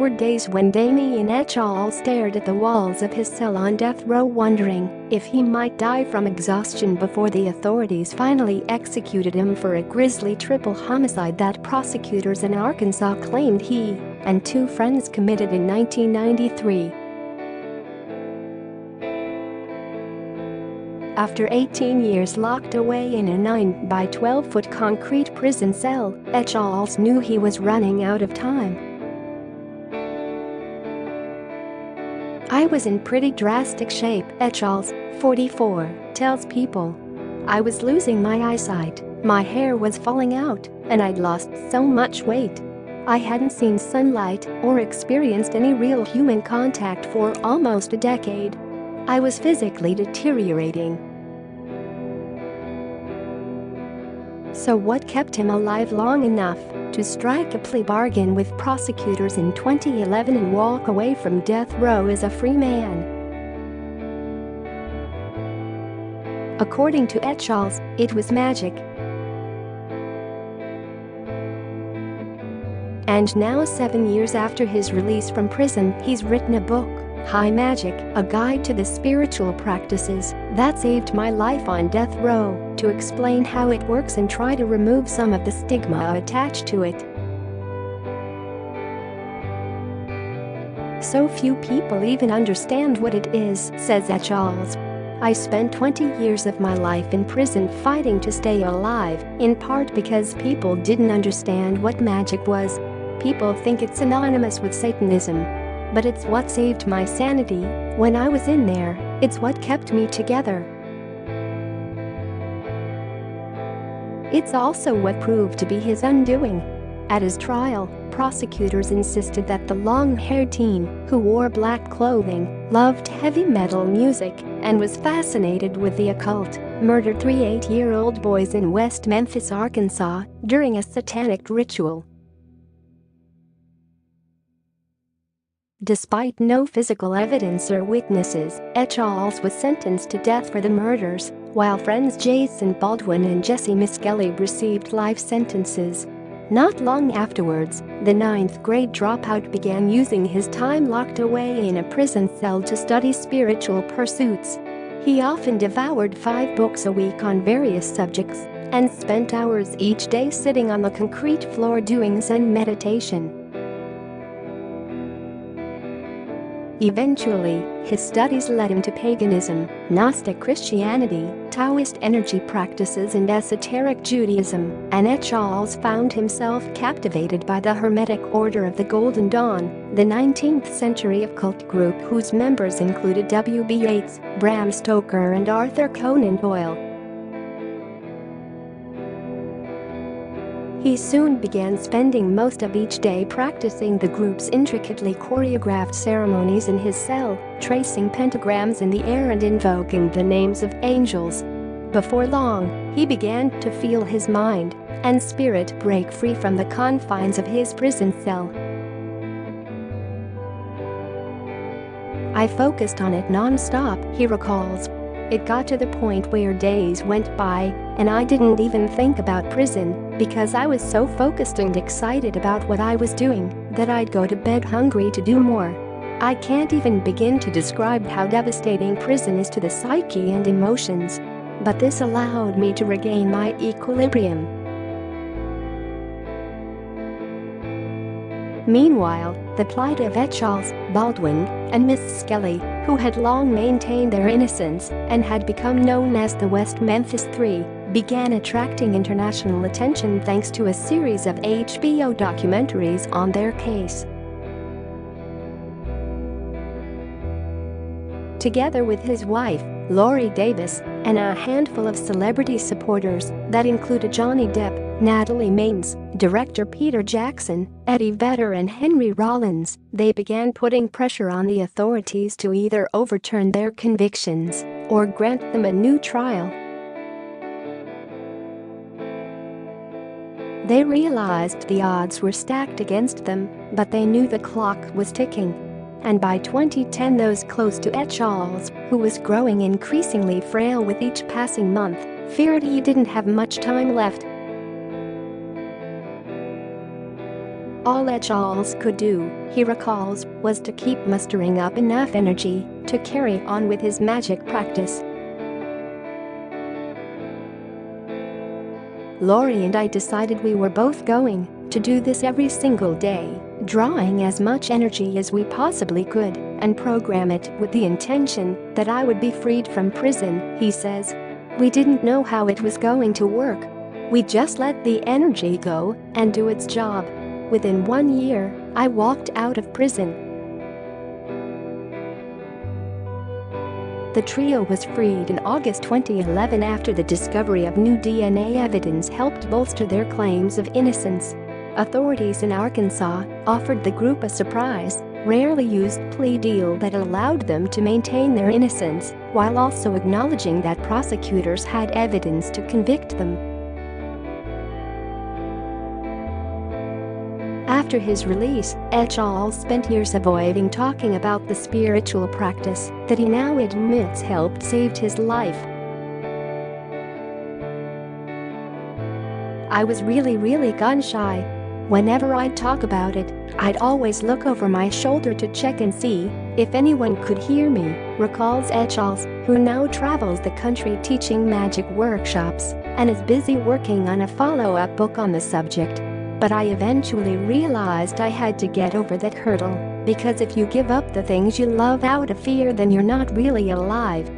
were days when Damien Echols stared at the walls of his cell on death row wondering if he might die from exhaustion before the authorities finally executed him for a grisly triple homicide that prosecutors in Arkansas claimed he and two friends committed in 1993. After 18 years locked away in a 9 by 12-foot concrete prison cell, Echols knew he was running out of time. "I was in pretty drastic shape," Echols, 44, tells People. "I was losing my eyesight, my hair was falling out, and I'd lost so much weight. I hadn't seen sunlight or experienced any real human contact for almost a decade. I was physically deteriorating." So what kept him alive long enough to strike a plea bargain with prosecutors in 2011 and walk away from death row as a free man? According to Echols, it was magic. And now, 7 years after his release from prison, he's written a book, High Magic, a guide to the spiritual practices that saved my life on death row, to explain how it works and try to remove some of the stigma attached to it. "So few people even understand what it is," says Echols. "I spent 20 years of my life in prison fighting to stay alive, in part because people didn't understand what magic was. People think it's synonymous with Satanism. But it's what saved my sanity when I was in there, it's what kept me together. It's also what proved to be his undoing." At his trial, prosecutors insisted that the long-haired teen, who wore black clothing, loved heavy metal music, and was fascinated with the occult, murdered 3 8-year-old boys in West Memphis, Arkansas, during a satanic ritual. Despite no physical evidence or witnesses, Echols was sentenced to death for the murders, while friends Jason Baldwin and Jesse Miskelly received life sentences. Not long afterwards, the 9th-grade dropout began using his time locked away in a prison cell to study spiritual pursuits. He often devoured 5 books a week on various subjects and spent hours each day sitting on the concrete floor doing Zen meditation. Eventually, his studies led him to paganism, Gnostic Christianity, Taoist energy practices and esoteric Judaism, and Echols found himself captivated by the Hermetic Order of the Golden Dawn, the 19th-century occult group whose members included W.B. Yeats, Bram Stoker and Arthur Conan Doyle. He soon began spending most of each day practicing the group's intricately choreographed ceremonies in his cell, tracing pentagrams in the air and invoking the names of angels. Before long, he began to feel his mind and spirit break free from the confines of his prison cell. "I focused on it non-stop," he recalls. "It got to the point where days went by and I didn't even think about prison because I was so focused and excited about what I was doing that I'd go to bed hungry to do more. I can't even begin to describe how devastating prison is to the psyche and emotions. But this allowed me to regain my equilibrium." Meanwhile, the plight of Echols, Baldwin, and Miss Skelly, who had long maintained their innocence and had become known as the West Memphis Three, began attracting international attention thanks to a series of HBO documentaries on their case. Together with his wife, Lori Davis, and a handful of celebrity supporters that included Johnny Depp, Natalie Maines, director Peter Jackson, Eddie Vedder and Henry Rollins, they began putting pressure on the authorities to either overturn their convictions or grant them a new trial. They realized the odds were stacked against them, but they knew the clock was ticking. And by 2010, those close to Echols, who was growing increasingly frail with each passing month, feared he didn't have much time left. All Echols could do, he recalls, was to keep mustering up enough energy to carry on with his magic practice. Laurie and I decided we were both going to do this every single day, drawing as much energy as we possibly could and program it with the intention that I would be freed from prison, he says. We didn't know how it was going to work. We just let the energy go and do its job. Within 1 year, I walked out of prison. The trio was freed in August 2011 after the discovery of new DNA evidence helped bolster their claims of innocence. Authorities in Arkansas offered the group a surprise, rarely used plea deal that allowed them to maintain their innocence while also acknowledging that prosecutors had evidence to convict them. After his release, Echols spent years avoiding talking about the spiritual practice that he now admits helped save his life. I was really gun-shy. Whenever I'd talk about it, I'd always look over my shoulder to check and see if anyone could hear me, recalls Echols, who now travels the country teaching magic workshops and is busy working on a follow-up book on the subject. But I eventually realized I had to get over that hurdle, because if you give up the things you love out of fear, then you're not really alive.